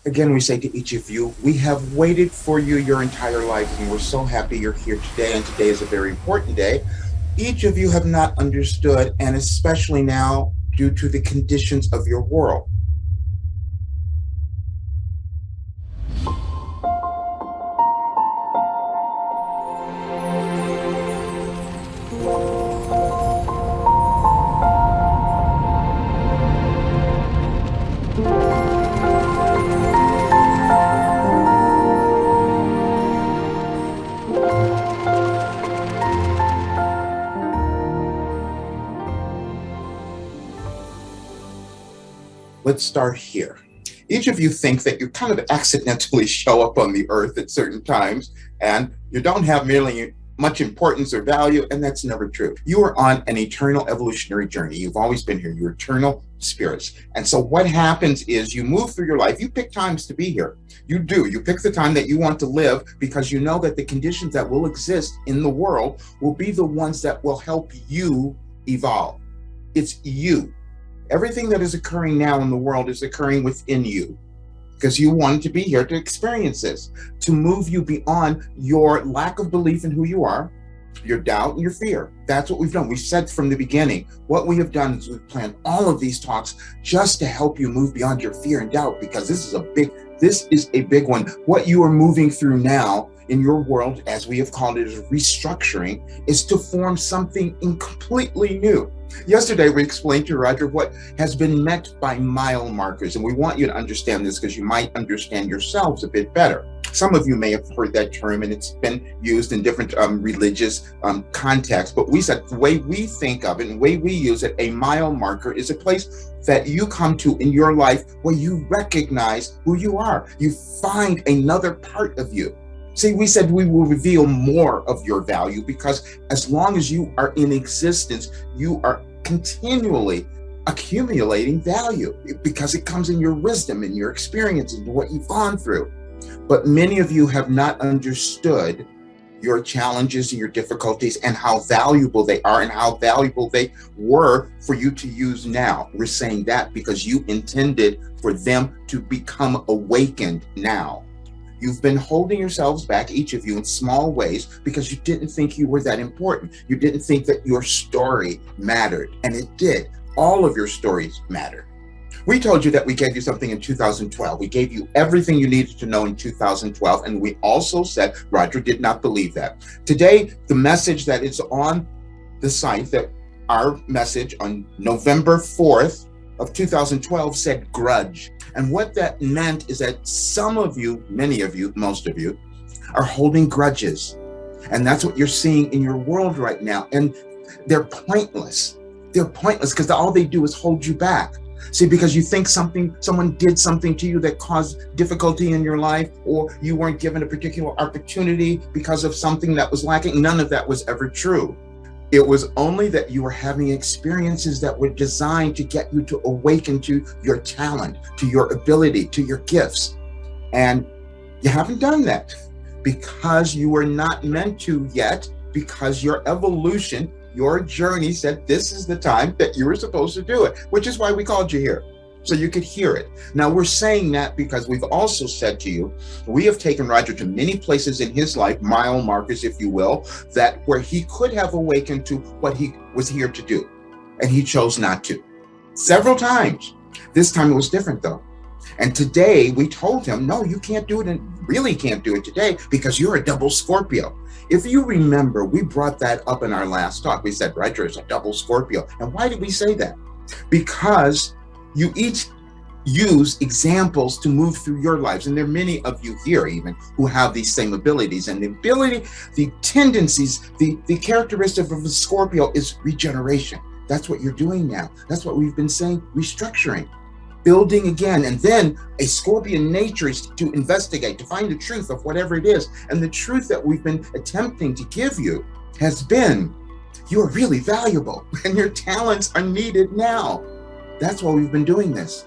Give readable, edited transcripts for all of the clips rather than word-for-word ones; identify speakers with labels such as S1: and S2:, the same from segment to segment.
S1: Again, we say to each of you, we have waited for you your entire lives, and we're so happy you're here today. And today is a very important day. Each of you have not understood, and especially now, due to the conditions of your world. Let's start here. Each of you think that you kind of accidentally show up on the earth at certain times and you don't have merely much importance or value, and that's never true. You are on an eternal evolutionary journey. You've always been here. You're eternal spirits. And so what happens is you move through your life. You pick times to be here. You do. You pick the time that you want to live because you know that the conditions that will exist in the world will be the ones that will help you evolve. It's you. Everything that is occurring now in the world is occurring within you because you wanted to be here to experience this, to move you beyond your lack of belief in who you are, your doubt and your fear. That's what we've done. We've said from the beginning, what we have done is we've planned all of these talks just to help you move beyond your fear and doubt, because this is a big one. What you are moving through now in your world, as we have called it, is restructuring, is to form something completely new. Yesterday, we explained to Roger what has been meant by mile markers, and we want you to understand this because you might understand yourselves a bit better. Some of you may have heard that term, and it's been used in different religious contexts, but we said the way we think of it and the way we use it, a mile marker is a place that you come to in your life where you recognize who you are. You find another part of you. See, we said we will reveal more of your value because as long as you are in existence, you are continually accumulating value because it comes in your wisdom and your experiences and what you've gone through. But many of you have not understood your challenges and your difficulties and how valuable they are and how valuable they were for you to use now. We're saying that because you intended for them to become awakened now. You've been holding yourselves back, each of you, in small ways because you didn't think you were that important. You didn't think that your story mattered, and it did. All of your stories mattered. We told you that we gave you something in 2012. We gave you everything you needed to know in 2012, and we also said Roger did not believe that. Today, the message that is on the site, that our message on November 4th of 2012 said grudge. And what that meant is that some of you, many of you, most of you, are holding grudges. And that's what you're seeing in your world right now. And they're pointless. They're pointless because all they do is hold you back. See, because you think someone did something to you that caused difficulty in your life, or you weren't given a particular opportunity because of something that was lacking. None of that was ever true. It was only that you were having experiences that were designed to get you to awaken to your talent, to your ability, to your gifts. And you haven't done that because you were not meant to yet, because your evolution, your journey said this is the time that you were supposed to do it, which is why we called you here, so you could hear it. Now, we're saying that because we've also said to you, we have taken Roger to many places in his life, mile markers, if you will, that where he could have awakened to what he was here to do, and he chose not to. Several times. This time it was different, though. And today we told him, no, you can't do it, and really can't do it today because you're a double Scorpio. If you remember, we brought that up in our last talk. We said Roger is a double Scorpio. And why did we say that? Because you each use examples to move through your lives. And there are many of you here even who have these same abilities. And the tendencies, the characteristic of a Scorpio is regeneration. That's what you're doing now. That's what we've been saying, restructuring, building again. And then a Scorpion nature is to investigate, to find the truth of whatever it is. And the truth that we've been attempting to give you has been, you are really valuable and your talents are needed now. That's why we've been doing this.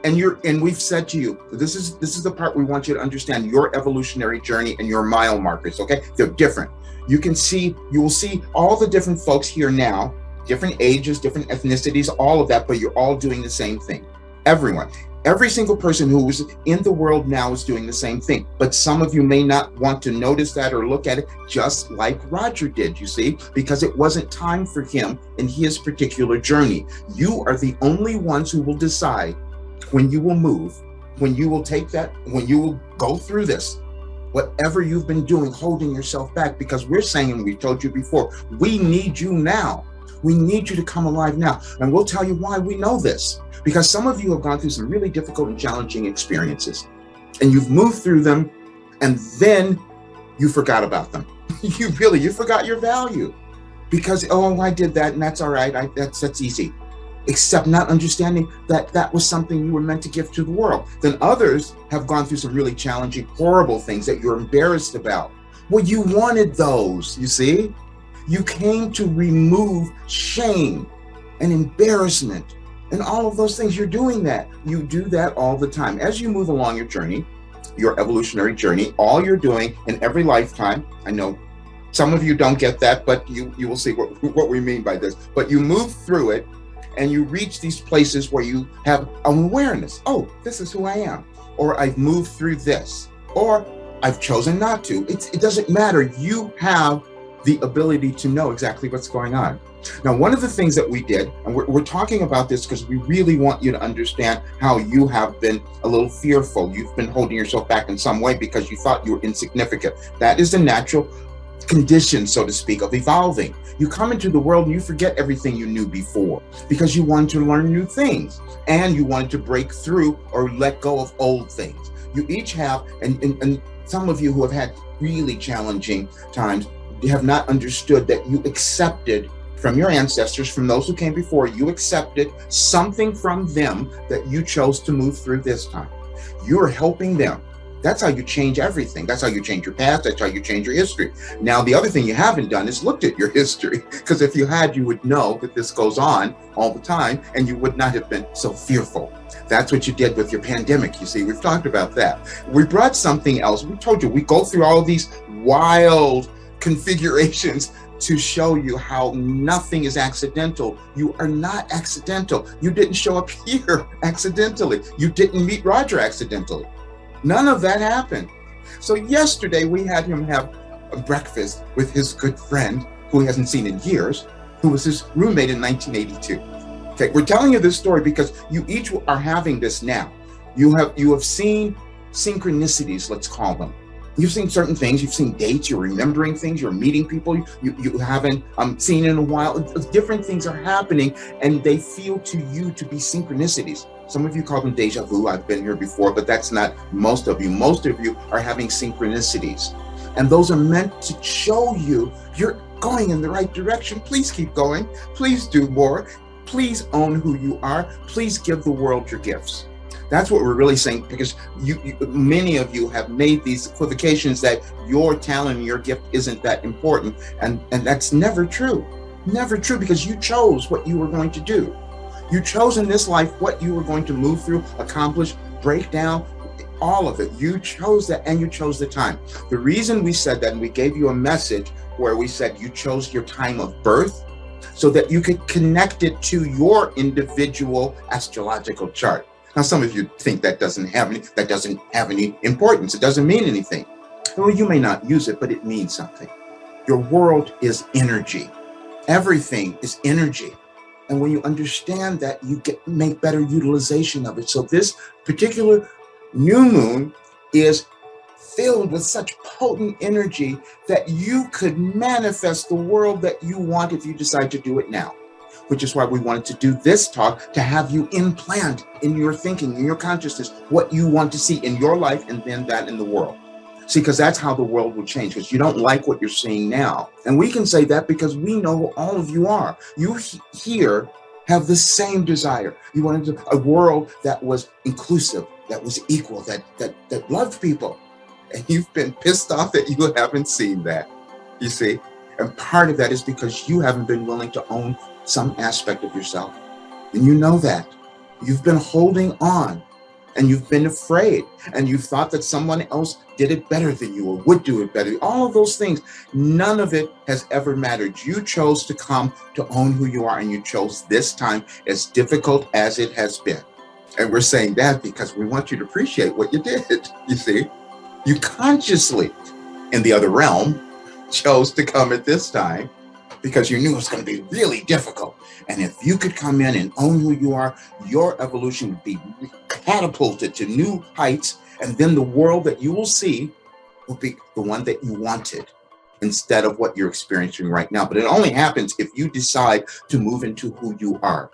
S1: And we've said to you, this is the part we want you to understand, your evolutionary journey and your mile markers, okay? They're different. You will see all the different folks here now, different ages, different ethnicities, all of that, but you're all doing the same thing. Everyone. Every single person who is in the world now is doing the same thing. But some of you may not want to notice that or look at it, just like Roger did, you see, because it wasn't time for him in his particular journey. You are the only ones who will decide when you will move, when you will take that, when you will go through this, whatever you've been doing, holding yourself back, because we're saying, and we told you before, we need you now. We need you to come alive now. And we'll tell you why we know this. Because some of you have gone through some really difficult and challenging experiences, and you've moved through them, and then you forgot about them. You forgot your value because, oh, I did that, and that's all right. That's easy. Except not understanding that that was something you were meant to give to the world. Then others have gone through some really challenging, horrible things that you're embarrassed about. Well, you wanted those, you see? You came to remove shame and embarrassment and all of those things. You're doing that. You do that all the time. As you move along your journey, your evolutionary journey, all you're doing in every lifetime, I know some of you don't get that, but you will see what we mean by this. But you move through it and you reach these places where you have awareness. Oh, this is who I am. Or I've moved through this. Or I've chosen not to. It doesn't matter. You have the ability to know exactly what's going on. Now, one of the things that we did, and we're talking about this because we really want you to understand how you have been a little fearful. You've been holding yourself back in some way because you thought you were insignificant. That is the natural condition, so to speak, of evolving. You come into the world and you forget everything you knew before because you wanted to learn new things and you wanted to break through or let go of old things. You each have, and some of you who have had really challenging times, you have not understood that you accepted from your ancestors, from those who came before, you accepted something from them that you chose to move through this time. You're helping them. That's how you change everything. That's how you change your past. That's how you change your history. Now, the other thing you haven't done is looked at your history, because if you had, you would know that this goes on all the time and you would not have been so fearful. That's what you did with your pandemic. You see, we've talked about that. We brought something else. We told you we go through all of these wild configurations to show you how nothing is accidental. You are not accidental. You didn't show up here accidentally. You didn't meet Roger accidentally. None of that happened. So yesterday we had him have a breakfast with his good friend who he hasn't seen in years, who was his roommate in 1982. Okay, we're telling you this story because you each are having this now. You have seen synchronicities, let's call them. You've seen certain things, you've seen dates, you're remembering things, you're meeting people you haven't seen in a while. Different things are happening and they feel to you to be synchronicities. Some of you call them deja vu. I've been here before, but that's not most of you. Most of you are having synchronicities. And those are meant to show you you're going in the right direction. Please keep going. Please do more. Please own who you are. Please give the world your gifts. That's what we're really saying, because many of you have made these equivocations that your talent and your gift isn't that important. And that's never true. Never true, because you chose what you were going to do. You chose in this life what you were going to move through, accomplish, break down, all of it. You chose that, and you chose the time. The reason we said that, and we gave you a message where we said you chose your time of birth so that you could connect it to your individual astrological chart. Now, some of you think that doesn't have any importance. It doesn't mean anything. Well, you may not use it, but it means something. Your world is energy. Everything is energy. And when you understand that, you make better utilization of it. So this particular new moon is filled with such potent energy that you could manifest the world that you want if you decide to do it now. Which is why we wanted to do this talk, to have you implant in your thinking, in your consciousness, what you want to see in your life and then that in the world. See, because that's how the world will change, because you don't like what you're seeing now. And we can say that because we know who all of you are. You here have the same desire. You wanted a world that was inclusive, that was equal, that loved people. And you've been pissed off that you haven't seen that, you see? And part of that is because you haven't been willing to own some aspect of yourself. And you know that. You've been holding on and you've been afraid and you thought that someone else did it better than you or would do it better. All of those things, none of it has ever mattered. You chose to come to own who you are, and you chose this time, as difficult as it has been. And we're saying that because we want you to appreciate what you did. You see, you consciously, in the other realm, chose to come at this time because you knew it was going to be really difficult. And if you could come in and own who you are, your evolution would be catapulted to new heights. And then the world that you will see will be the one that you wanted instead of what you're experiencing right now. But it only happens if you decide to move into who you are,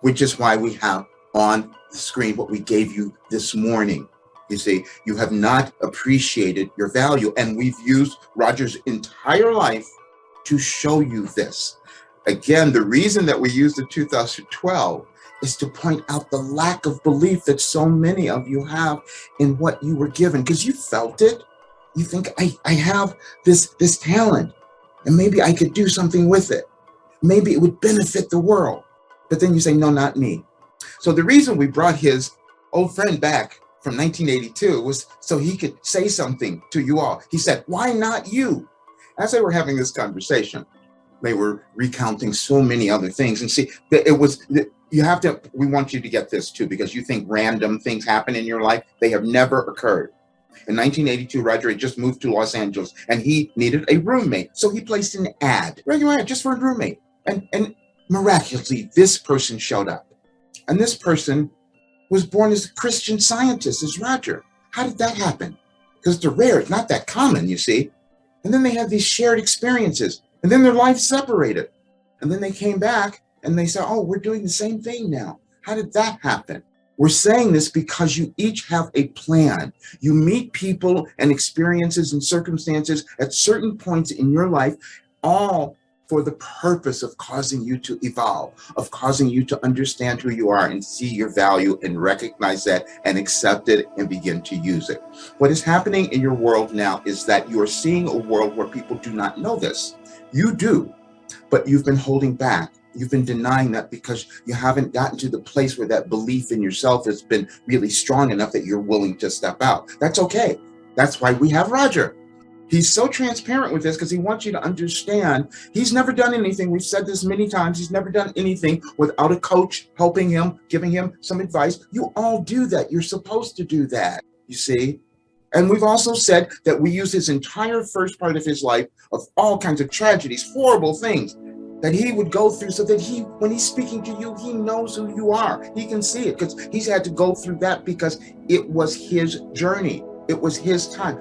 S1: which is why we have on the screen what we gave you this morning. You see, you have not appreciated your value. And we've used Roger's entire life to show you this. Again, the reason that we used the 2012 is to point out the lack of belief that so many of you have in what you were given, because you felt it. You think, I have this talent, and maybe I could do something with it. Maybe it would benefit the world. But then you say, no, not me. So the reason we brought his old friend back from 1982 was so he could say something to you all. He said, why not you? As they were having this conversation, they were recounting so many other things. And see, it was, you have to, we want you to get this too, because you think random things happen in your life. They have never occurred. In 1982, Roger had just moved to Los Angeles and he needed a roommate. So he placed an ad, regular ad, just for a roommate. And miraculously, this person showed up. And this person was born as a Christian Scientist, as Roger. How did that happen? Because they're rare, it's not that common, you see. And then they had these shared experiences, and then their lives separated. And then they came back and they said, oh, we're doing the same thing now. How did that happen? We're saying this because you each have a plan. You meet people and experiences and circumstances at certain points in your life, all for the purpose of causing you to evolve, of causing you to understand who you are and see your value and recognize that and accept it and begin to use it. What is happening in your world now is that you are seeing a world where people do not know this. You do, but you've been holding back. You've been denying that because you haven't gotten to the place where that belief in yourself has been really strong enough that you're willing to step out. That's okay. That's why we have Roger. He's so transparent with this because he wants you to understand he's never done anything. We've said this many times. He's never done anything without a coach helping him, giving him some advice. You all do that. You're supposed to do that, you see? And we've also said that we use his entire first part of his life of all kinds of tragedies, horrible things that he would go through so that he, when he's speaking to you, he knows who you are. He can see it because he's had to go through that because it was his journey. It was his time.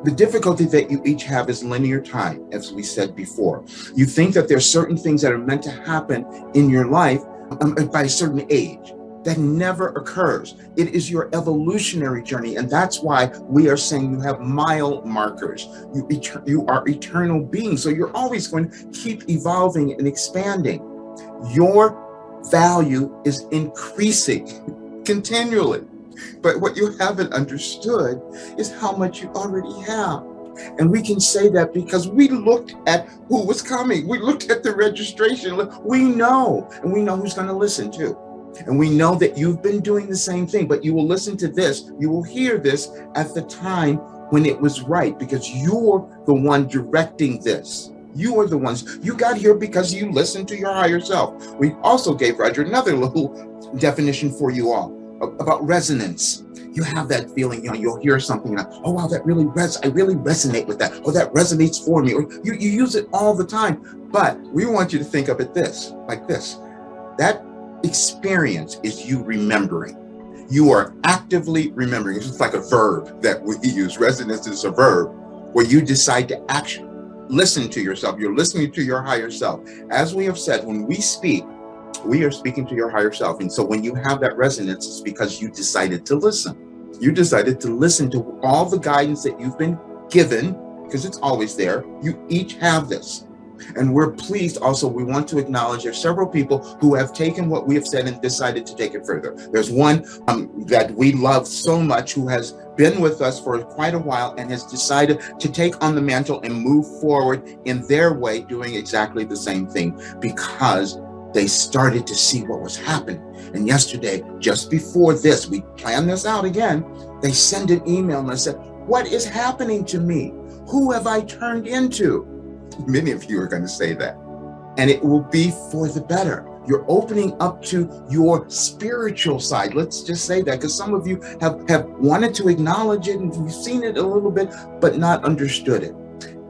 S1: The difficulty that you each have is linear time, as we said before. You think that there's certain things that are meant to happen in your life by a certain age. That never occurs. It is your evolutionary journey, and that's why we are saying you have mile markers. You are eternal beings, so you're always going to keep evolving and expanding. Your value is increasing continually. But what you haven't understood is how much you already have. And we can say that because we looked at who was coming. We looked at the registration. We know, and we know who's going to listen too. And we know that you've been doing the same thing, but you will listen to this. You will hear this at the time when it was right, because you're the one directing this. You are the ones. You got here because you listened to your higher self. We also gave Roger another little definition for you all about resonance. You have that feeling, you'll hear something like, oh wow, that really I really resonate with that. Oh, that resonates for me. Or you use it all the time. But we want you to think of it like this. That experience is you remembering. You are actively remembering. It's just like a verb that we use. Resonance is a verb where you decide to actually listen to yourself. You're listening to your higher self. As we have said, when we speak, we are speaking to your higher self. And so when you have that resonance, it's because you decided to listen. You decided to listen to all the guidance that you've been given, because it's always there. You each have this. And we're pleased also, we want to acknowledge there's several people who have taken what we have said and decided to take it further. There's one that we love so much who has been with us for quite a while and has decided to take on the mantle and move forward in their way, doing exactly the same thing because they started to see what was happening. And yesterday, just before this, we planned this out again, they sent an email and they said, what is happening to me? Who have I turned into? Many of you are going to say that. And it will be for the better. You're opening up to your spiritual side. Let's just say that, because some of you have wanted to acknowledge it and you've seen it a little bit, but not understood it.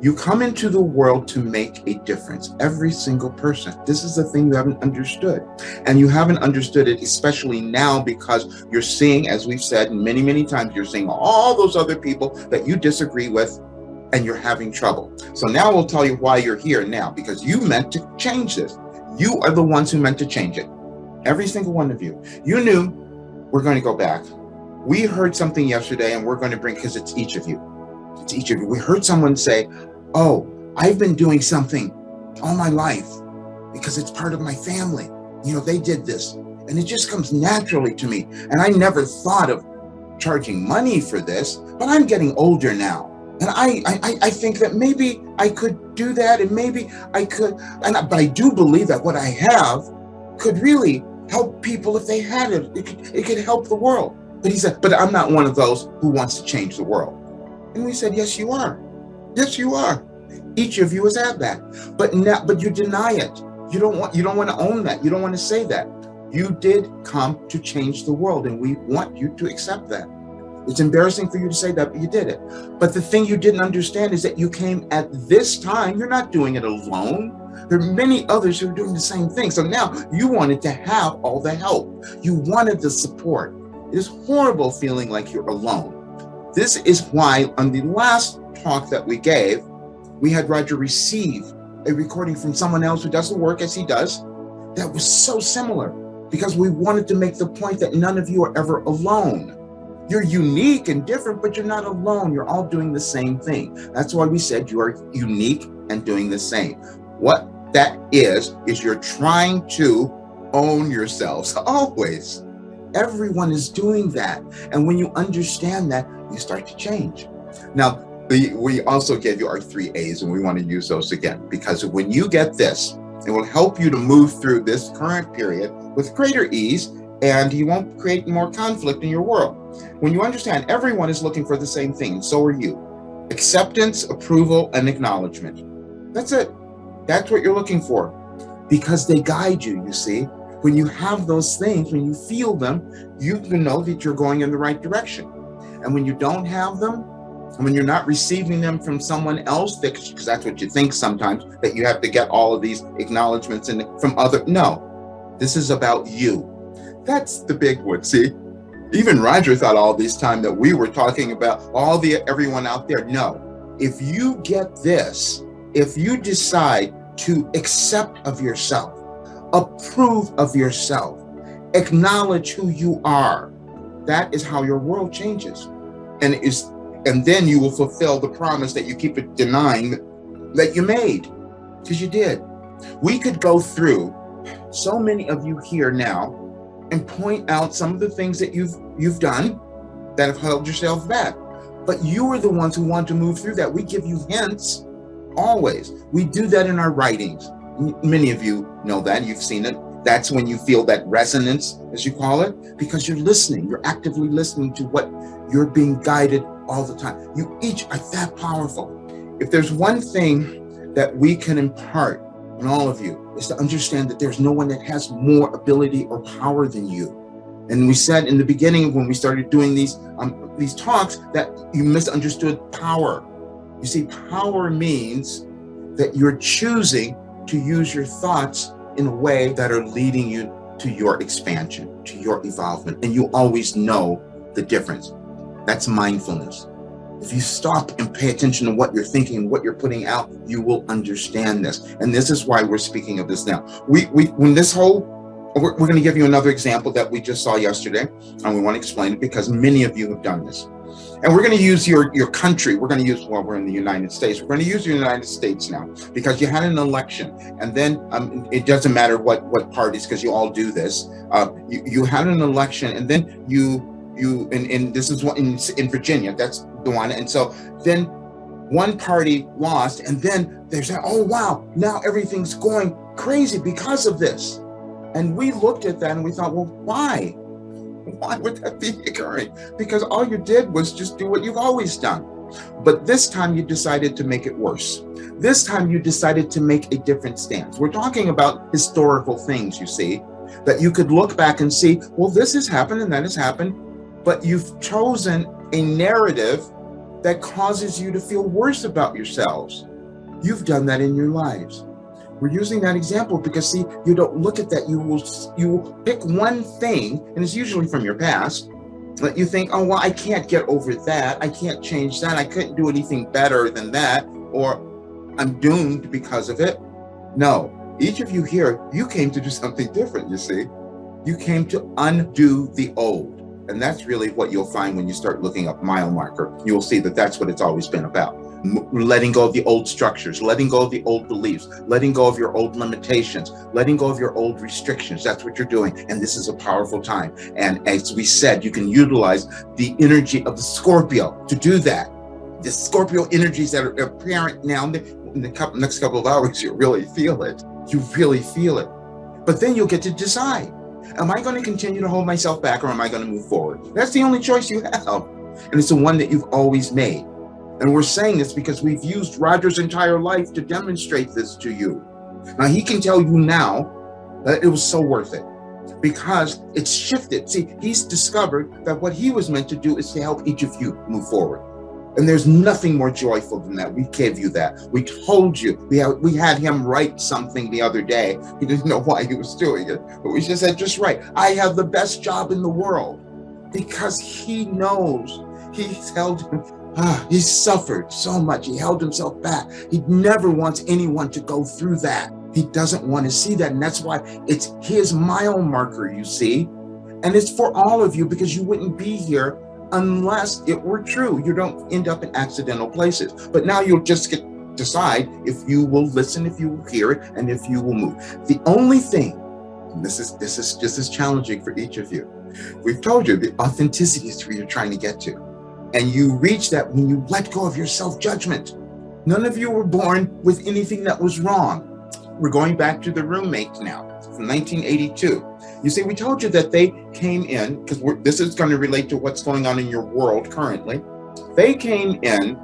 S1: You come into the world to make a difference. Every single person. This is the thing you haven't understood. And you haven't understood it, especially now, because you're seeing, as we've said many, many times, you're seeing all those other people that you disagree with, and you're having trouble. So now we'll tell you why you're here now, because you meant to change this. You are the ones who meant to change it. Every single one of you. You knew. We're going to go back. We heard something yesterday, and we're going to bring, because it's each of you. It's each of you. We heard someone say, oh, I've been doing something all my life because it's part of my family. You know, they did this, and it just comes naturally to me. And I never thought of charging money for this, but I'm getting older now. And I think that maybe I could do that, and maybe I could, but I do believe that what I have could really help people if they had it. It could help the world. But he said, but I'm not one of those who wants to change the world. And we said, yes, you are. Yes, you are. Each of you has had that. But you deny it. You don't want to own that. You don't want to say that. You did come to change the world, and we want you to accept that. It's embarrassing for you to say that, but you did it. But the thing you didn't understand is that you came at this time. You're not doing it alone. There are many others who are doing the same thing. So now you wanted to have all the help. You wanted the support. It is horrible feeling like you're alone. This is why on the last talk that we gave, we had Roger receive a recording from someone else who does the work as he does that was so similar, because we wanted to make the point that none of you are ever alone. You're unique and different, but you're not alone. You're all doing the same thing. That's why we said you are unique and doing the same. What that is you're trying to own yourselves always. Everyone is doing that. And when you understand that, you start to change. Now, we also gave you our 3 A's, and we want to use those again, because when you get this, it will help you to move through this current period with greater ease, and you won't create more conflict in your world. When you understand everyone is looking for the same thing, and so are you. Acceptance, approval, and acknowledgement. That's it. That's what you're looking for, because they guide you, you see. When you have those things, when you feel them, you can know that you're going in the right direction. And when you don't have them, and when you're not receiving them from someone else, because that's what you think sometimes, that you have to get all of these acknowledgments from other. No, this is about you. That's the big one. See, even Roger thought all this time that we were talking about everyone out there. No, if you get this, if you decide to accept of yourself, approve of yourself, acknowledge who you are, that is how your world changes. And then you will fulfill the promise that you keep denying that you made, because you did. We could go through so many of you here now and point out some of the things that you've done that have held yourself back. But you are the ones who want to move through that. We give you hints always. We do that in our writings. Many of you know that. You've seen it. That's when you feel that resonance, as you call it, because you're listening. You're actively listening to what you're being guided all the time. You each are that powerful. If there's one thing that we can impart on all of you, is to understand that there's no one that has more ability or power than you. And we said in the beginning when we started doing these talks that you misunderstood power. You see, power means that you're choosing to use your thoughts in a way that are leading you to your expansion, to your evolvement. And you always know the difference. That's mindfulness. If you stop and pay attention to what you're thinking, what you're putting out, you will understand this. And this is why we're speaking of this now. We're going to give you another example that we just saw yesterday, and we want to explain it because many of you have done this. And we're going to use your country. We're in the United States. We're going to use the United States now because you had an election, and then it doesn't matter what parties, because you all do this. You had an election, and then and this is what in Virginia, that's the one. And so then one party lost, and then they said, oh wow, now everything's going crazy because of this. And we looked at that and we thought, well, why? Why would that be occurring? Because all you did was just do what you've always done. But this time you decided to make it worse. This time you decided to make a different stance. We're talking about historical things, you see, that you could look back and see, well, this has happened and that has happened, but you've chosen a narrative that causes you to feel worse about yourselves. You've done that in your lives. We're using that example because, see, you don't look at that. You will pick one thing, and it's usually from your past, that you think, oh, well, I can't get over that. I can't change that. I couldn't do anything better than that, or I'm doomed because of it. No, each of you here, you came to do something different, you see. You came to undo the old. And that's really what you'll find when you start looking up mile marker. You'll see that that's what it's always been about. Letting go of the old structures, letting go of the old beliefs, letting go of your old limitations, letting go of your old restrictions. That's what you're doing. And this is a powerful time. And as we said, you can utilize the energy of the Scorpio to do that. The Scorpio energies that are apparent now in the next couple of hours, you really feel it. You really feel it. But then you'll get to decide. Am I going to continue to hold myself back, or am I going to move forward? That's the only choice you have. And it's the one that you've always made. And we're saying this because we've used Roger's entire life to demonstrate this to you. Now, he can tell you now that it was so worth it because it's shifted. See, he's discovered that what he was meant to do is to help each of you move forward. And there's nothing more joyful than that. We gave you that. We told you. We had him write something the other day. He didn't know why he was doing it, but we just said, just right. I have the best job in the world, because he knows he's suffered so much. He held himself back. He never wants anyone to go through that. He doesn't want to see that. And that's why it's his mile marker, you see. And it's for all of you, because you wouldn't be here unless it were true. You don't end up in accidental places. But now you'll just decide if you will listen, if you will hear it, and if you will move. The only thing, and this is just as challenging for each of you. We've told you the authenticity is where you're trying to get to. And you reach that when you let go of your self-judgment. None of you were born with anything that was wrong. We're going back to the roommates now, from 1982. You see, we told you that they came in, because this is going to relate to what's going on in your world currently. They came in,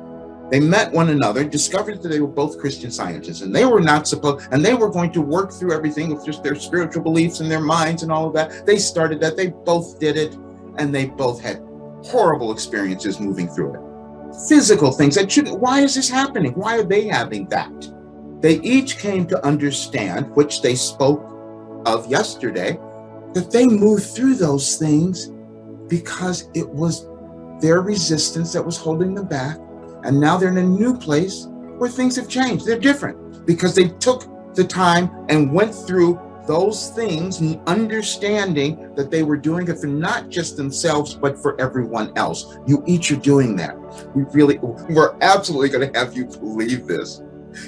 S1: they met one another, discovered that they were both Christian Scientists, and they were not supposed, and they were going to work through everything with just their spiritual beliefs and their minds and all of that. They started that, they both did it, and they both had horrible experiences moving through it. Physical things that shouldn't, why is this happening? Why are they having that? They each came to understand, which they spoke of yesterday, that they moved through those things because it was their resistance that was holding them back. And now they're in a new place where things have changed. They're different because they took the time and went through those things, and understanding that they were doing it for not just themselves, but for everyone else. You each are doing that. We're absolutely going to have you believe this.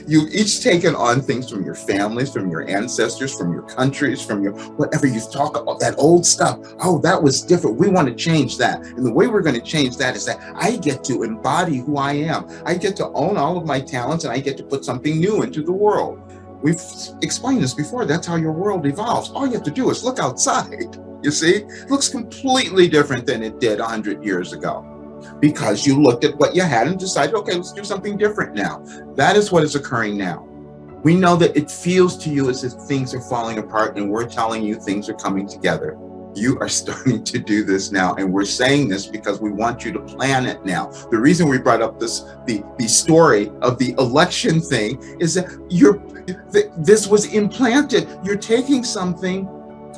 S1: You've each taken on things from your families, from your ancestors, from your countries, from your whatever. You talk about that old stuff. Oh, that was different. We want to change that. And the way we're going to change that is that I get to embody who I am. I get to own all of my talents, and I get to put something new into the world. We've explained this before. That's how your world evolves. All you have to do is look outside. You see, it looks completely different than it did 100 years ago. Because you looked at what you had and decided, okay, let's do something different now. That is what is occurring now. We know that it feels to you as if things are falling apart, and we're telling you things are coming together. You are starting to do this now, and we're saying this because we want you to plan it now. The reason we brought up the story of the election thing is that this was implanted. You're taking something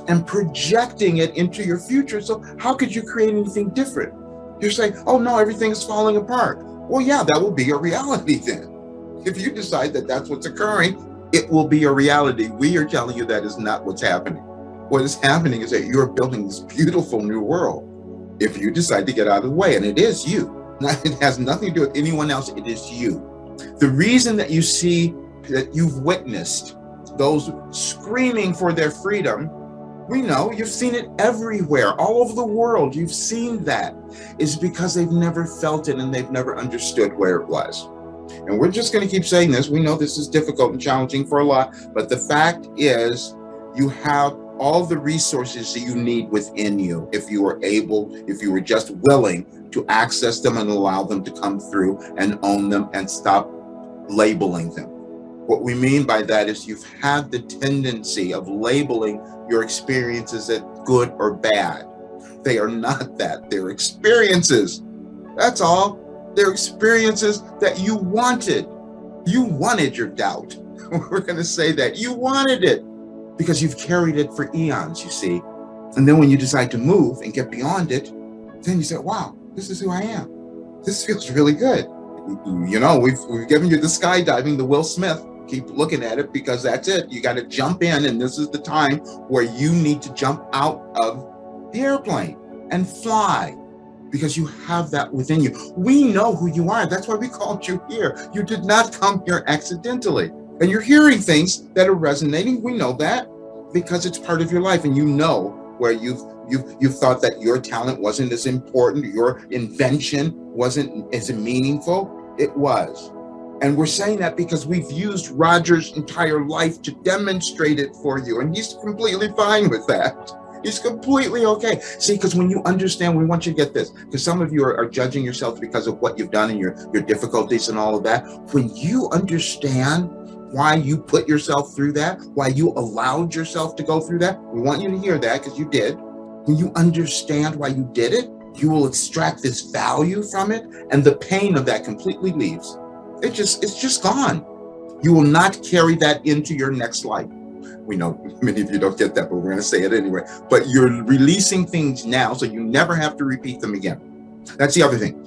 S1: and projecting it into your future. So how could you create anything different? You're saying, oh no, everything is falling apart. Well, yeah, that will be a reality then. If you decide that that's what's occurring, it will be a reality. We are telling you that is not what's happening. What is happening is that you're building this beautiful new world. If you decide to get out of the way, and it is you. It has nothing to do with anyone else, it is you. The reason that you see that you've witnessed those screaming for their freedom, we know you've seen it everywhere, all over the world. You've seen that is because they've never felt it and they've never understood where it was. And we're just going to keep saying this. We know this is difficult and challenging for a lot, but the fact is you have all the resources that you need within you if you are able, if you were just willing to access them and allow them to come through and own them and stop labeling them. What we mean by that is you've had the tendency of labeling your experiences as good or bad. They are not that. They're experiences. That's all. They're experiences that you wanted. You wanted your doubt. We're going to say that. You wanted it because you've carried it for eons, you see. And then when you decide to move and get beyond it, then you say, wow, this is who I am. This feels really good. You know, we've given you the skydiving, the Will Smith. Keep looking at it because that's it. You got to jump in, and this is the time where you need to jump out of the airplane and fly because you have that within you. We know who you are. That's why we called you here. You did not come here accidentally. And you're hearing things that are resonating. We know that because it's part of your life, and you know where you've thought that your talent wasn't as important, your invention wasn't as meaningful. It was. And we're saying that because we've used Roger's entire life to demonstrate it for you. And he's completely fine with that. He's completely okay. See, because when you understand, we want you to get this, because some of you are judging yourself because of what you've done and your difficulties and all of that. When you understand why you put yourself through that, why you allowed yourself to go through that, we want you to hear that because you did. When you understand why you did it, you will extract this value from it, and the pain of that completely leaves. It's just gone. You will not carry that into your next life. We know many of you don't get that, but we're going to say it anyway. But you're releasing things now so you never have to repeat them again. That's the other thing.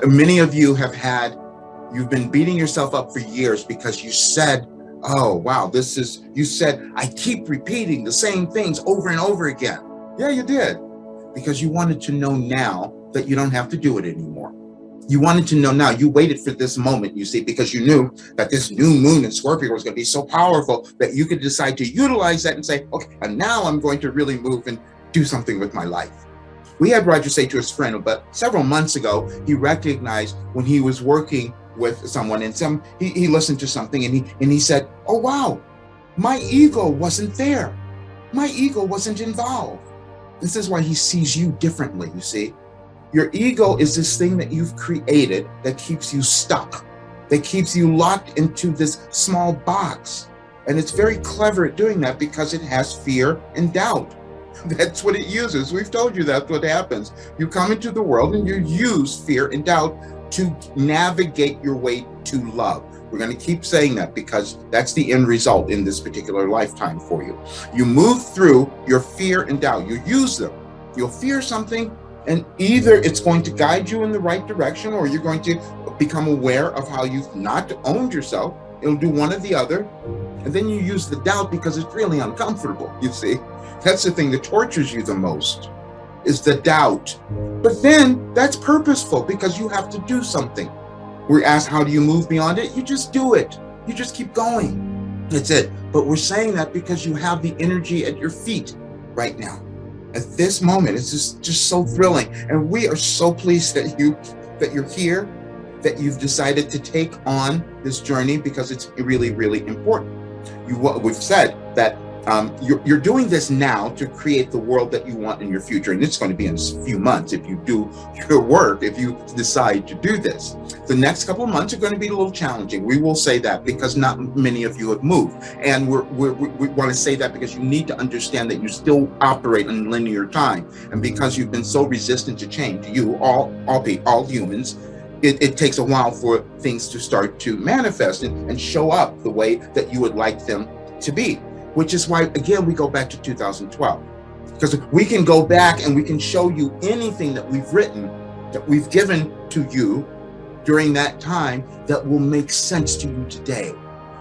S1: Many of you you've been beating yourself up for years because you said, oh, wow, you said, I keep repeating the same things over and over again. Yeah, you did. Because you wanted to know now that you don't have to do it anymore. You wanted to know now. You waited for this moment, you see, because you knew that this new moon in Scorpio was going to be so powerful that you could decide to utilize that and say, okay, and now I'm going to really move and do something with my life. We had Roger say to his friend about several months ago, he recognized when he was working with someone and he listened to something and he said, oh, wow, my ego wasn't there. My ego wasn't involved. This is why he sees you differently, you see. Your ego is this thing that you've created that keeps you stuck, that keeps you locked into this small box. And it's very clever at doing that because it has fear and doubt. That's what it uses. We've told you that's what happens. You come into the world and you use fear and doubt to navigate your way to love. We're going to keep saying that because that's the end result in this particular lifetime for you. You move through your fear and doubt. You use them. You'll fear something, and either it's going to guide you in the right direction or you're going to become aware of how you've not owned yourself. It'll do one or the other. And then you use the doubt because it's really uncomfortable, you see. That's the thing that tortures you the most, is the doubt. But then that's purposeful because you have to do something. We're asked, how do you move beyond it? You just do it. You just keep going. That's it. But we're saying that because you have the energy at your feet right now. At this moment, it's just so thrilling. And we are so pleased that you're here, that you've decided to take on this journey because it's really, really important. We've said that you're doing this now to create the world that you want in your future. And it's going to be in a few months if you do your work, if you decide to do this. The next couple of months are going to be a little challenging. We will say that because not many of you have moved. And we want to say that because you need to understand that you still operate in linear time. And because you've been so resistant to change, all humans, it takes a while for things to start to manifest and show up the way that you would like them to be. Which is why, again, we go back to 2012. Because we can go back and we can show you anything that we've written, that we've given to you during that time that will make sense to you today,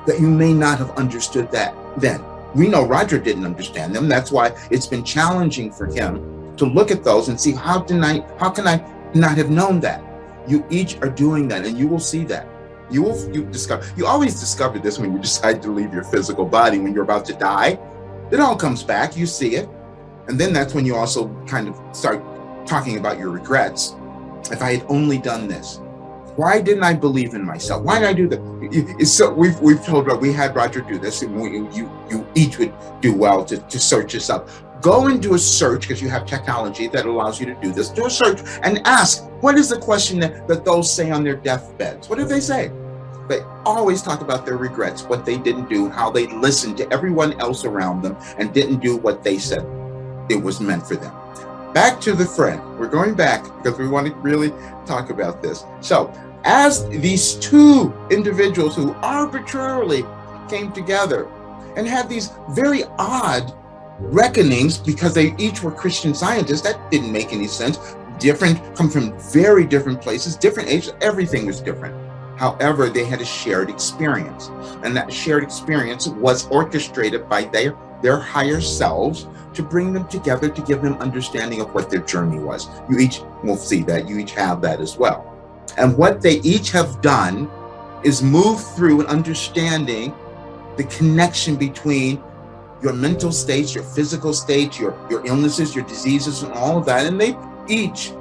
S1: that you may not have understood that then. We know Roger didn't understand them. That's why it's been challenging for him to look at those and see, how can I not have known that? You each are doing that, and you will see that. You always discover this when you decide to leave your physical body, when you're about to die. It all comes back, you see it. And then that's when you also kind of start talking about your regrets. If I had only done this, why didn't I believe in myself? Why did I do that? So we've told, we had Roger do this, and you each would do well to search this up. Go and do a search, because you have technology that allows you to do this. Do a search and ask, what is the question that those say on their deathbeds? What do they say? They always talk about their regrets, what they didn't do, how they listened to everyone else around them and didn't do what they said it was meant for them. Back to the friend. We're going back because we want to really talk about this. So, as these two individuals who arbitrarily came together and had these very odd reckonings, because they each were Christian Scientists, that didn't make any sense. Different, come from very different places, different ages, everything was different. However, they had a shared experience, and that shared experience was orchestrated by their higher selves to bring them together, to give them understanding of what their journey was. You each will see that, you each have that as well. And what they each have done is move through an understanding the connection between your mental states, your physical states, your illnesses, your diseases, and all of that. And they each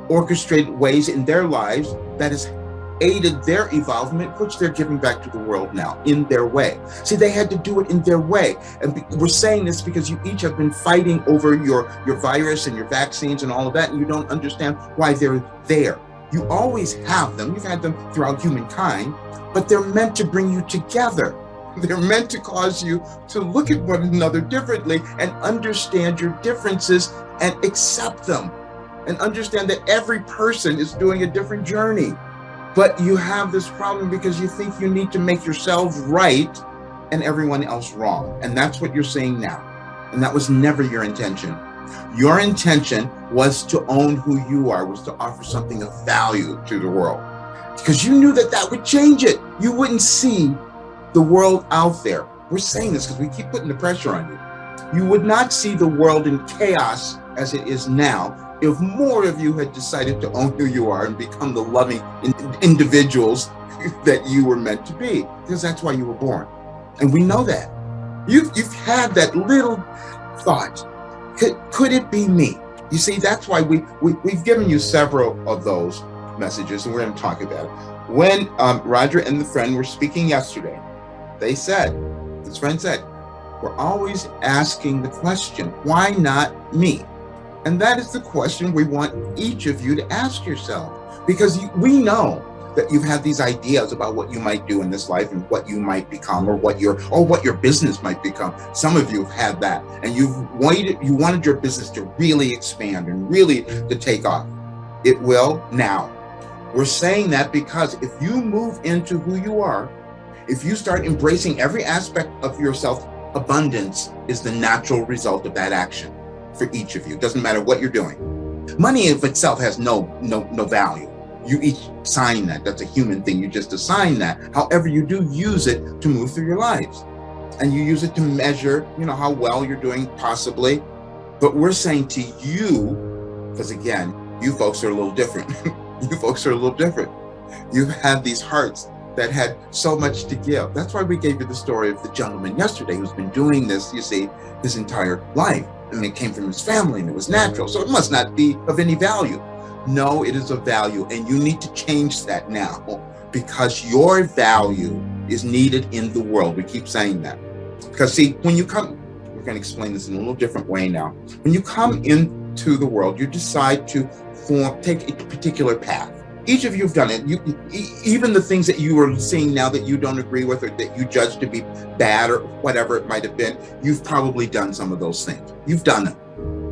S1: orchestrated ways in their lives that has aided their evolvement, which they're giving back to the world now in their way. See, they had to do it in their way. And we're saying this because you each have been fighting over your virus and your vaccines and all of that, and you don't understand why they're there. You always have them. You've had them throughout humankind, but they're meant to bring you together. They're meant to cause you to look at one another differently and understand your differences and accept them and understand that every person is doing a different journey. But you have this problem because you think you need to make yourself right and everyone else wrong. And that's what you're saying now. And that was never your intention. Your intention was to own who you are, was to offer something of value to the world. Because you knew that that would change it. You wouldn't see the world out there. We're saying this because we keep putting the pressure on you. You would not see the world in chaos as it is now if more of you had decided to own who you are and become the loving individuals that you were meant to be, because that's why you were born. And we know that. You've had that little thought, could it be me? You see, that's why we've given you several of those messages, and we're going to talk about it. When Roger and the friend were speaking yesterday, they said, this friend said, we're always asking the question, why not me? And that is the question we want each of you to ask yourself, because we know that you've had these ideas about what you might do in this life and what you might become, or what your business might become. Some of you have had that, and you wanted your business to really expand and really to take off. It will now. We're saying that because if you move into who you are, if you start embracing every aspect of yourself, abundance is the natural result of that action for each of you. It doesn't matter what you're doing. Money of itself has no value. You each assign that. That's a human thing. You just assign that. However, you do use it to move through your lives. And you use it to measure, how well you're doing, possibly. But we're saying to you, because again, you folks are a little different. You folks are a little different. You've had these hearts that had so much to give. That's why we gave you the story of the gentleman yesterday who's been doing this, you see, his entire life. And it came from his family and it was natural. So it must not be of any value. No, it is of value. And you need to change that now, because your value is needed in the world. We keep saying that. Because see, when you come, we're going to explain this in a little different way now. When you come into the world, you decide to take a particular path. Each of you have done it. Even the things that you are seeing now that you don't agree with, or that you judge to be bad, or whatever it might have been, you've probably done some of those things. You've done them.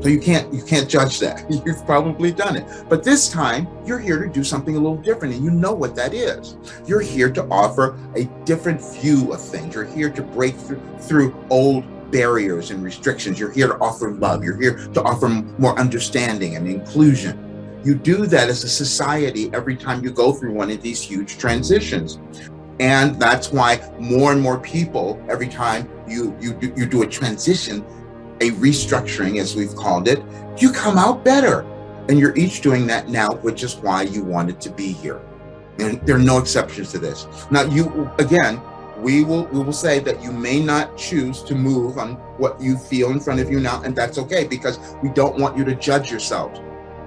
S1: So you can't judge that. You've probably done it. But this time, you're here to do something a little different, and you know what that is. You're here to offer a different view of things. You're here to break through old barriers and restrictions. You're here to offer love. You're here to offer more understanding and inclusion. You do that as a society every time you go through one of these huge transitions. And that's why more and more people, every time you do a transition, a restructuring, as we've called it, you come out better. And you're each doing that now, which is why you wanted to be here. And there are no exceptions to this. Now, we will say that you may not choose to move on what you feel in front of you now, and that's okay, because we don't want you to judge yourselves.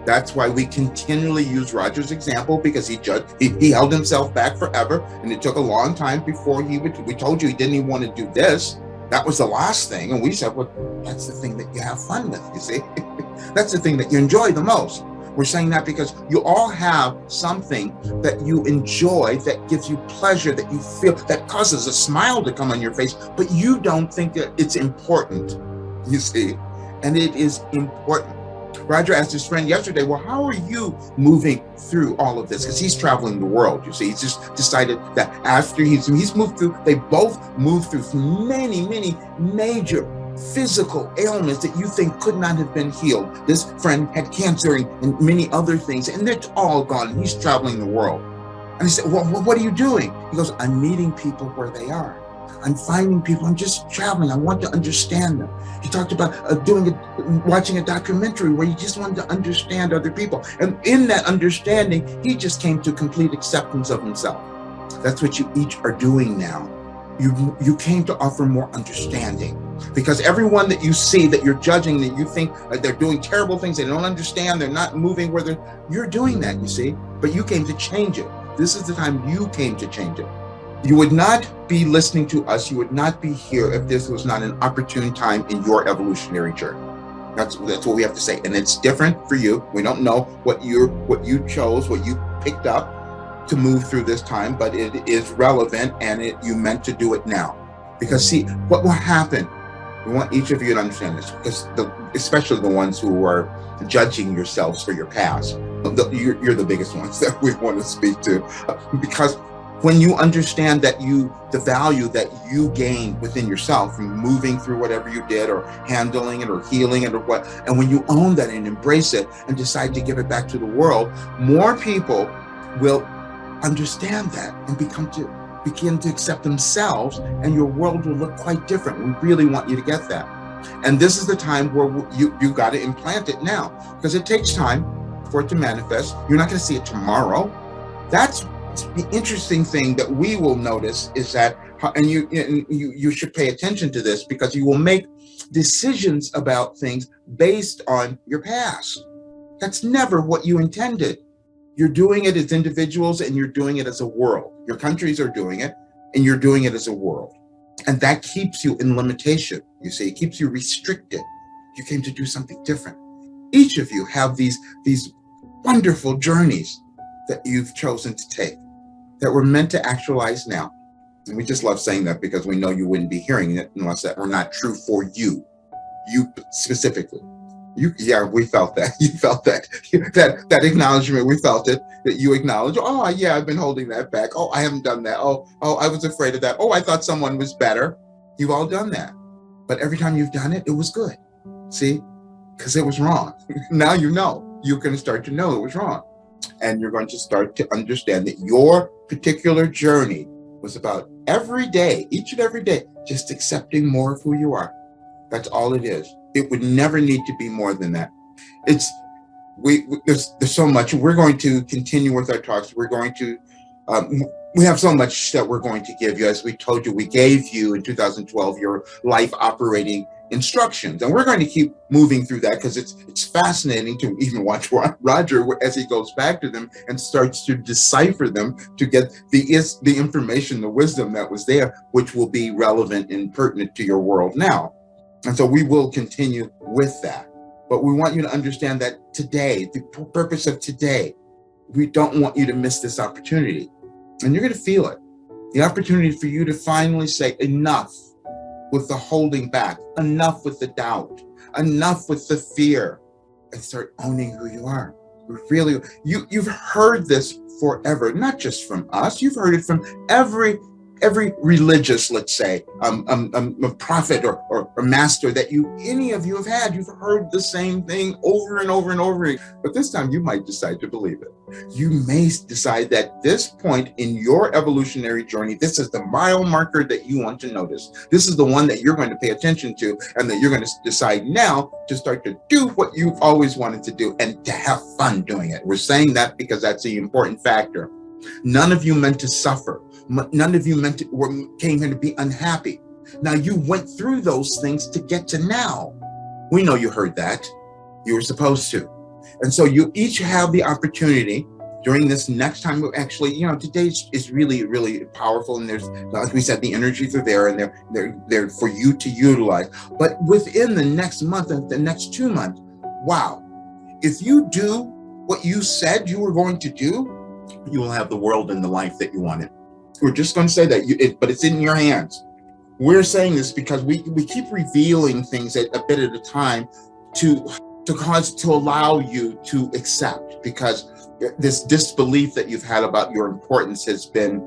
S1: That's why we continually use Roger's example, because he held himself back forever, and it took a long time before we told you he didn't even want to do this. That was the last thing. And we said, well, that's the thing that you have fun with, you see? That's the thing that you enjoy the most. We're saying that because you all have something that you enjoy, that gives you pleasure, that you feel, that causes a smile to come on your face, but you don't think that it's important, you see? And it is important. Roger asked his friend yesterday, well, how are you moving through all of this? Because he's traveling the world, you see. He's just decided that after he's moved through, they both moved through many, many major physical ailments that you think could not have been healed. This friend had cancer and many other things, and it's all gone. He's traveling the world. And he said, well, what are you doing? He goes, I'm meeting people where they are. I'm finding people. I'm just traveling. I want to understand them. He talked about watching a documentary where he just wanted to understand other people. And in that understanding, he just came to complete acceptance of himself. That's what you each are doing now. You came to offer more understanding, because everyone that you see that you're judging, that you think they're doing terrible things, they don't understand, they're not moving where you're doing that, you see, but you came to change it. This is the time you came to change it. You would not be listening to us, you would not be here if this was not an opportune time in your evolutionary journey. That's what we have to say. And it's different for you. We don't know what you chose, what you picked up to move through this time, but it is relevant, and you meant to do it now. Because see, what will happen, we want each of you to understand this, because especially the ones who are judging yourselves for your past, you're the biggest ones that we want to speak to, because when you understand that the value that you gained within yourself from moving through whatever you did, or handling it, or healing it, or what, and when you own that and embrace it and decide to give it back to the world, more people will understand that and begin to accept themselves, and your world will look quite different. We really want you to get that. And this is the time where you got to implant it now, because it takes time for it to manifest. You're not going to see it tomorrow. That's the interesting thing that we will notice, is that, and you should pay attention to this, because you will make decisions about things based on your past. That's never what you intended. You're doing it as individuals, and you're doing it as a world. Your countries are doing it, and you're doing it as a world. And that keeps you in limitation. You see, it keeps you restricted. You came to do something different. Each of you have these wonderful journeys that you've chosen to take, that were meant to actualize now. And we just love saying that, because we know you wouldn't be hearing it unless that were not true for you specifically. Yeah, we felt that. You felt that. That acknowledgement, we felt it, that you acknowledge, oh, yeah, I've been holding that back. Oh, I haven't done that. Oh, I was afraid of that. Oh, I thought someone was better. You've all done that. But every time you've done it, it was good. See? Because it was wrong. Now you know. You're going to start to know it was wrong. And you're going to start to understand that your particular journey was about every day, each and every day, just accepting more of who you are. That's all it is. It would never need to be more than that. There's so much. We're going to continue with our talks. We're going to, we have so much that we're going to give you. As we told you, we gave you in 2012 your life operating instructions, and we're going to keep moving through that, because it's fascinating to even watch Roger as he goes back to them and starts to decipher them to get the information, the wisdom that was there, which will be relevant and pertinent to your world now. And so we will continue with that. But we want you to understand that today, the purpose of today, we don't want you to miss this opportunity. And you're going to feel it. The opportunity for you to finally say enough with the holding back, enough with the doubt, enough with the fear, and start owning who you are. Really, you've heard this forever, not just from us. You've heard it from every religious, let's say, a prophet or master that any of you have had. You've heard the same thing over and over and over again. But this time you might decide to believe it. You may decide that this point in your evolutionary journey, this is the mile marker that you want to notice. This is the one that you're going to pay attention to, and that you're going to decide now to start to do what you've always wanted to do, and to have fun doing it. We're saying that because that's the important factor. None of you meant to suffer. None of you came here to be unhappy. Now, you went through those things to get to now. We know you heard that. You were supposed to. And so you each have the opportunity During this next time, actually, today is really, really powerful, and there's, like we said, the energies are there, and they're for you to utilize. But within the next month and the next 2 months, wow, if you do what you said you were going to do, you will have the world and the life that you wanted. We're just going to say that, but it's in your hands. We're saying this because we keep revealing things a bit at a time to allow you to accept, because this disbelief that you've had about your importance has been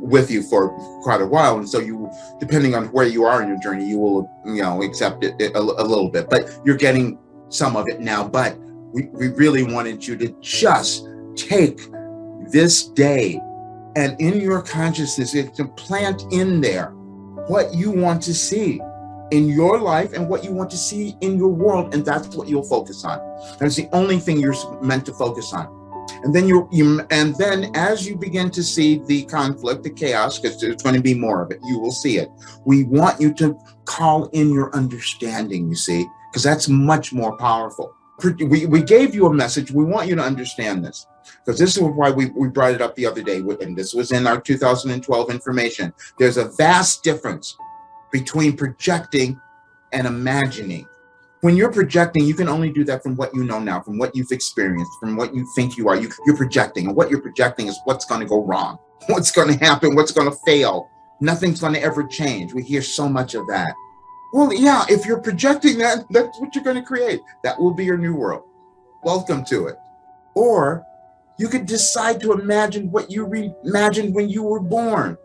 S1: with you for quite a while, and so you, depending on where you are in your journey, you will accept it a little bit, but you're getting some of it now. But we really wanted you to just take this day, and in your consciousness, it to plant in there what you want to see in your life and what you want to see in your world, and that's what you'll focus on. That's the only thing you're meant to focus on. And then as you begin to see the conflict, the chaos, because there's going to be more of it, you will see it. We want you to call in your understanding, you see, because that's much more powerful. We gave you a message. We want you to understand this, because this is why we brought it up the other day, and this was in our 2012 information. There's a vast difference between projecting and imagining. When you're projecting, you can only do that from what you know now, from what you've experienced, from what you think you are. You're projecting, and what you're projecting is what's going to go wrong, what's going to happen, what's going to fail. Nothing's going to ever change. We hear so much of that. Well, yeah, if you're projecting that, that's what you're going to create. That will be your new world. Welcome to it. Or you could decide to imagine what you imagined when you were born.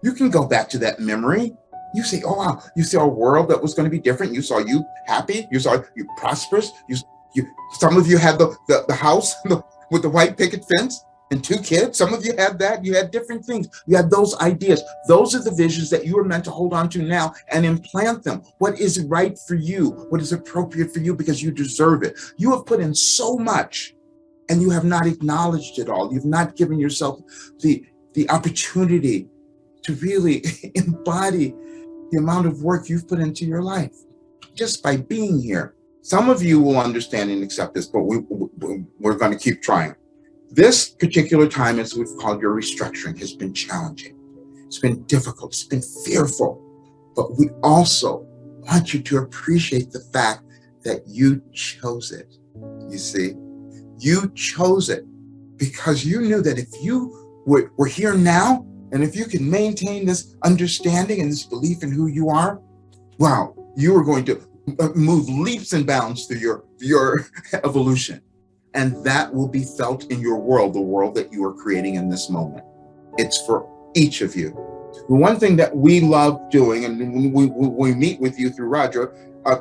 S1: You can go back to that memory. You say, oh, wow, you saw a world that was going to be different. You saw you happy. You saw you prosperous. Some of you had the house with the white picket fence and 2 kids. Some of you had that. You had different things. You had those ideas. Those are the visions that you are meant to hold on to now and implant them. What is right for you? What is appropriate for you? Because you deserve it. You have put in so much, and you have not acknowledged it all. You've not given yourself the opportunity to really embody the amount of work you've put into your life just by being here. Some of you will understand and accept this, but we're going to keep trying. This particular time, as we've called your restructuring, has been challenging. It's been difficult. It's been fearful. But we also want you to appreciate the fact that you chose it. You see, you chose it because you knew that if you were here now, and if you can maintain this understanding and this belief in who you are, wow, you are going to move leaps and bounds through your evolution. And that will be felt in your world, the world that you are creating in this moment. It's for each of you. The one thing that we love doing, and when we meet with you through Roger,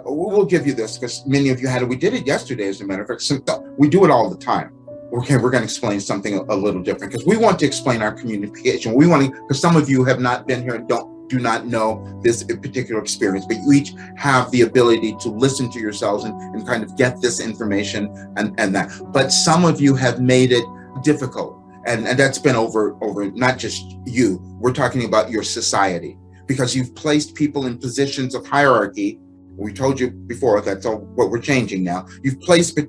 S1: we'll give you this, because many of you had it. We did it yesterday, as a matter of fact. So we do it all the time. Okay, we're going to explain something a little different, because we want to explain our communication. We want to, because some of you have not been here and do not know this particular experience, but you each have the ability to listen to yourselves and kind of get this information and that. But some of you have made it difficult, and that's been over not just you. We're talking about your society, because you've placed people in positions of hierarchy. We told you before, that's all what we're changing now. You've placed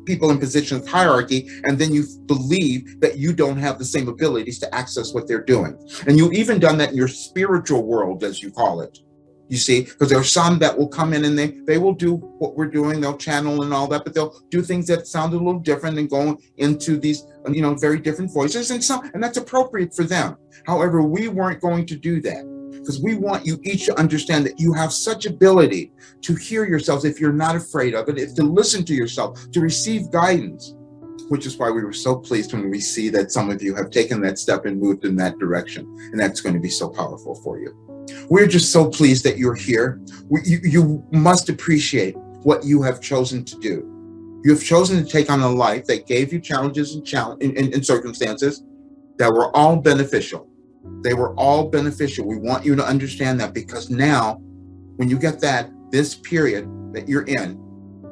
S1: people in positions of hierarchy, and then you believe that you don't have the same abilities to access what they're doing. And you've even done that in your spiritual world, as you call it. You see, because there are some that will come in and they will do what we're doing. They'll channel and all that, but they'll do things that sound a little different and go into these, very different voices, and that's appropriate for them. However, we weren't going to do that, because we want you each to understand that you have such ability to hear yourselves if you're not afraid of it, if to listen to yourself, to receive guidance, which is why we were so pleased when we see that some of you have taken that step and moved in that direction. And that's going to be so powerful for you. We're just so pleased that you're here. You must appreciate what you have chosen to do. You have chosen to take on a life that gave you challenges and circumstances that were all beneficial. They were all beneficial. We want you to understand that, because now, when you get that, this period that you're in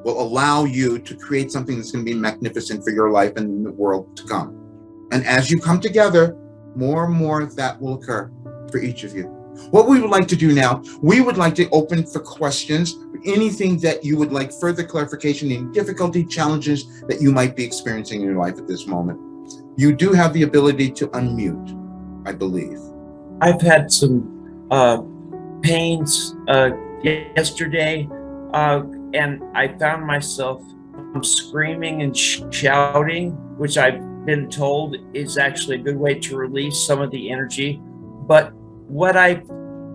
S1: will allow you to create something that's going to be magnificent for your life and the world to come. And as you come together, more and more of that will occur for each of you. What we would like to do now, we would like to open for questions, anything that you would like further clarification, any difficulty, challenges that you might be experiencing in your life at this moment. You do have the ability to unmute, I believe.
S2: I've had some pains yesterday, and I found myself screaming and shouting, which I've been told is actually a good way to release some of the energy. But what I've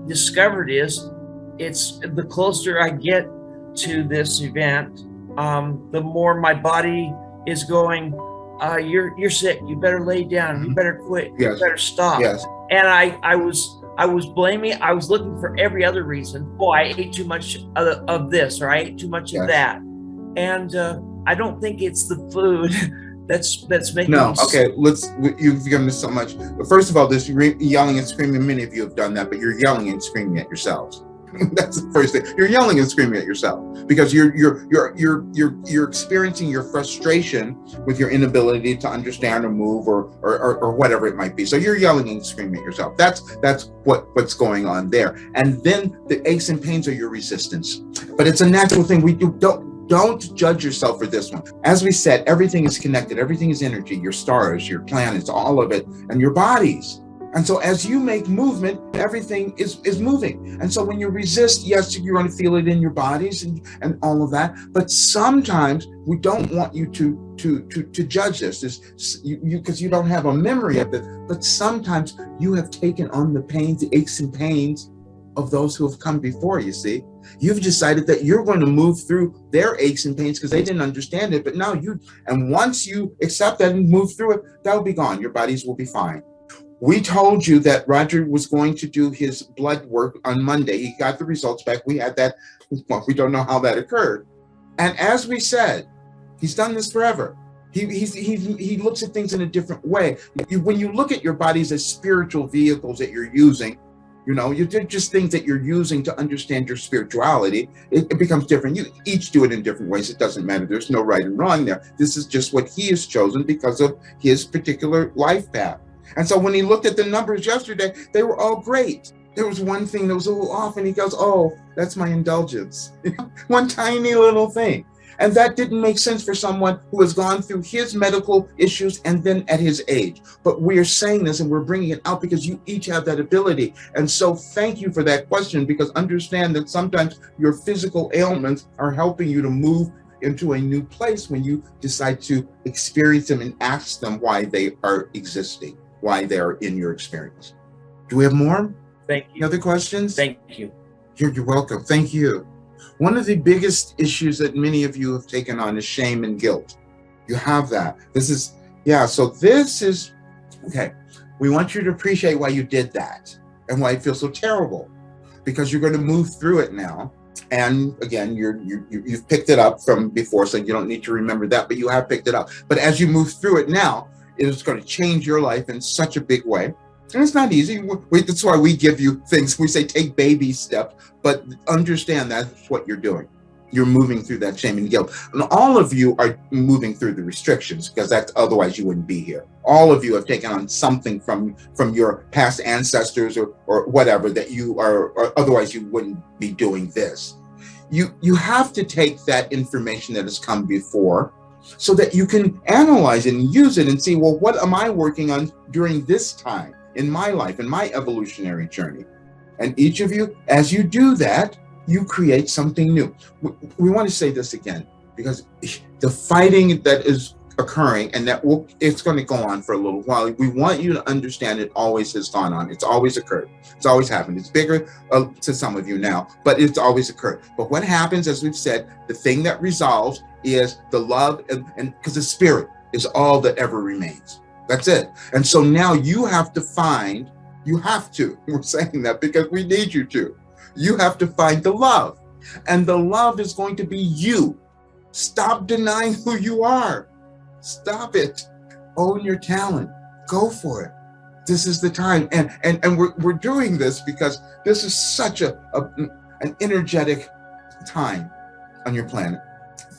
S2: discovered is it's the closer I get to this event, the more my body is going, you're sick, you better lay down, you better quit,
S1: Yes.
S2: you better stop.
S1: Yes.
S2: And I was blaming, I was looking for every other reason. Oh, I ate too much of this, or I ate too much of that. And I don't think it's the food that's making
S1: No,
S2: me
S1: okay, you've given us so much. But first of all, this yelling and screaming, many of you have done that, but you're yelling and screaming at yourselves. That's the first thing. You're yelling and screaming at yourself because you're experiencing your frustration with your inability to understand or move or whatever it might be. So you're yelling and screaming at yourself. That's what's going on there. And then the aches and pains are your resistance. But it's a natural thing. Don't judge yourself for this one. As we said, everything is connected. Everything is energy. Your stars, your planets, all of it, and your bodies. And so as you make movement, everything is moving. And so when you resist, yes, you're going to feel it in your bodies and all of that. But sometimes we don't want you to judge this because you don't have a memory of it. But sometimes you have taken on the pains, the aches and pains of those who have come before, you see. You've decided that you're going to move through their aches and pains because they didn't understand it. But now and once you accept that and move through it, that'll be gone. Your bodies will be fine. We told you that Roger was going to do his blood work on Monday. He got the results back. We had that. Well, we don't know how that occurred. And as we said, he's done this forever. He looks at things in a different way. When you look at your bodies as spiritual vehicles that you're using, you did just things that you're using to understand your spirituality. It becomes different. You each do it in different ways. It doesn't matter. There's no right and wrong there. This is just what he has chosen because of his particular life path. And so when he looked at the numbers yesterday, they were all great. There was one thing that was a little off, and he goes, oh, that's my indulgence. One tiny little thing. And that didn't make sense for someone who has gone through his medical issues and then at his age. But we are saying this and we're bringing it out because you each have that ability. And so thank you for that question, because understand that sometimes your physical ailments are helping you to move into a new place when you decide to experience them and ask them why they are existing, why they are in your experience. Do we have more?
S2: Thank you.
S1: Any other questions?
S2: Thank you.
S1: You're welcome. Thank you. One of the biggest issues that many of you have taken on is shame and guilt. You have that. So this is, okay, we want you to appreciate why you did that and why it feels so terrible, because you're going to move through it now. And again, you've picked it up from before, so you don't need to remember that, but you have picked it up. But as you move through it now, it is going to change your life in such a big way. And it's not easy. That's why we give you things. We say take baby steps, but understand that's what you're doing. You're moving through that shame and guilt. And all of you are moving through the restrictions, because otherwise you wouldn't be here. All of you have taken on something from your past ancestors or whatever that you are, or otherwise you wouldn't be doing this. You have to take that information that has come before so that you can analyze it and use it and see, well, what am I working on during this time in my life, in my evolutionary journey? And each of you, as you do that, you create something new. We want to say this again, because the fighting that is occurring, and it's going to go on for a little while, we want you to understand it always has gone on. It's always occurred. It's always happened. It's bigger to some of you now, but it's always occurred. But what happens, as we've said, the thing that resolves is the love, and because the spirit is all that ever remains. That's it. And so now you have to we're saying that because we need you to. You have to find the love. And the love is going to be you. Stop denying who you are. Stop it. Own your talent. Go for it. This is the time. And we're doing this because this is such an energetic time on your planet.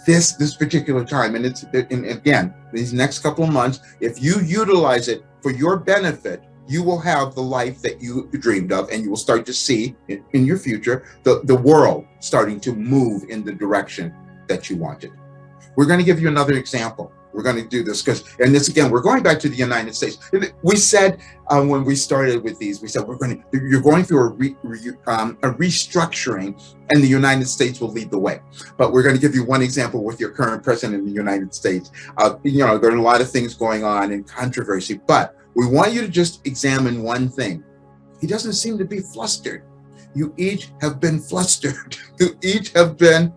S1: This particular time. And again, these next couple of months, if you utilize it for your benefit, you will have the life that you dreamed of, and you will start to see in your future the world starting to move in the direction that you wanted. We're going to give you another example. We're going to do this because, and this again, we're going back to the United States. We said when we started with these, we said you're going through a restructuring, and the United States will lead the way. But we're going to give you one example with your current president in the United States. There are a lot of things going on in controversy, but we want you to just examine one thing. He doesn't seem to be flustered. You each have been flustered. You each have been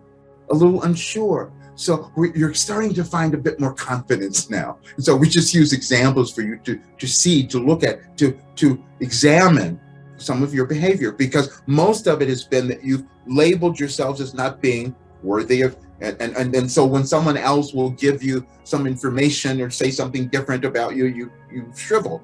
S1: a little unsure. So you're starting to find a bit more confidence now. And so we just use examples for you to see, to look at, to examine some of your behavior, because most of it has been that you've labeled yourselves as not being worthy of, and so when someone else will give you some information or say something different about you, you shrivel.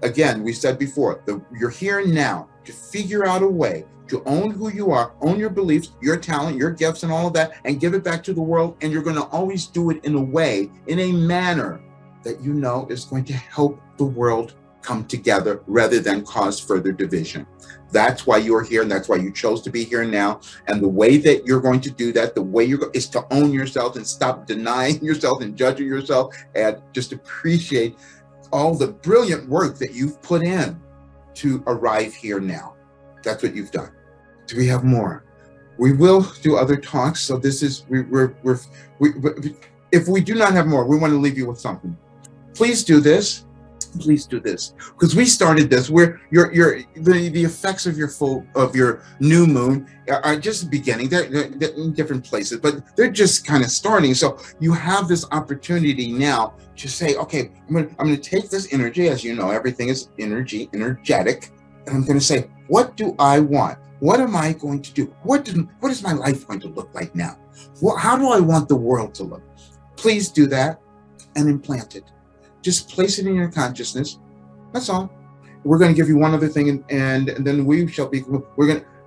S1: Again, we said before, you're here now to figure out a way to own who you are, own your beliefs, your talent, your gifts, and all of that, and give it back to the world. And you're going to always do it in a way, in a manner that you know is going to help the world come together rather than cause further division. That's why you're here, and that's why you chose to be here now. And the way that you're going to do that, the way is to own yourself and stop denying yourself and judging yourself, and just appreciate all the brilliant work that you've put in to arrive here now. That's what you've done. Do we have more? We will do other talks. So this is, if we do not have more, we want to leave you with something. Please do this. Please do this, because we started this where the effects of your new moon are just beginning. They're in different places, but they're just kind of starting. So you have this opportunity now to say, okay, I'm going to take this energy, as you know, everything is energetic, and I'm going to say, what do I want? What am I going to do? What is my life going to look like now? How do I want the world to look? Please do that and implant it. Just place it in your consciousness. That's all. We're going to give you one other thing, and then we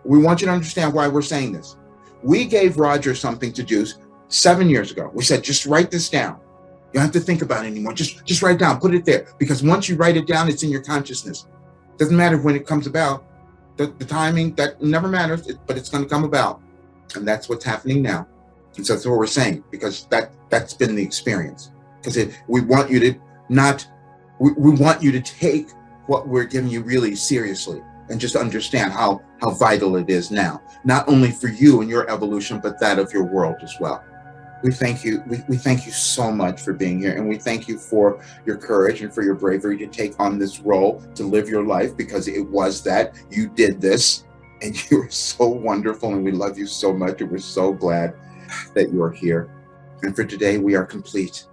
S1: want you to understand why we're saying this. We gave Roger something to do 7 years ago. We said, just write this down. You don't have to think about it anymore. Just write it down, put it there. Because once you write it down, it's in your consciousness. Doesn't matter when it comes about. The timing, that never matters, but it's going to come about. And that's what's happening now. And so that's what we're saying, because that's been the experience. Because we want you to we want you to take what we're giving you really seriously, and just understand how vital it is now, not only for you and your evolution, but that of your world as well. We thank you. We thank you so much for being here, and we thank you for your courage and for your bravery to take on this role, to live your life, because it was that you did this, and you are so wonderful, and we love you so much, and we're so glad that you're here. And for today, we are complete.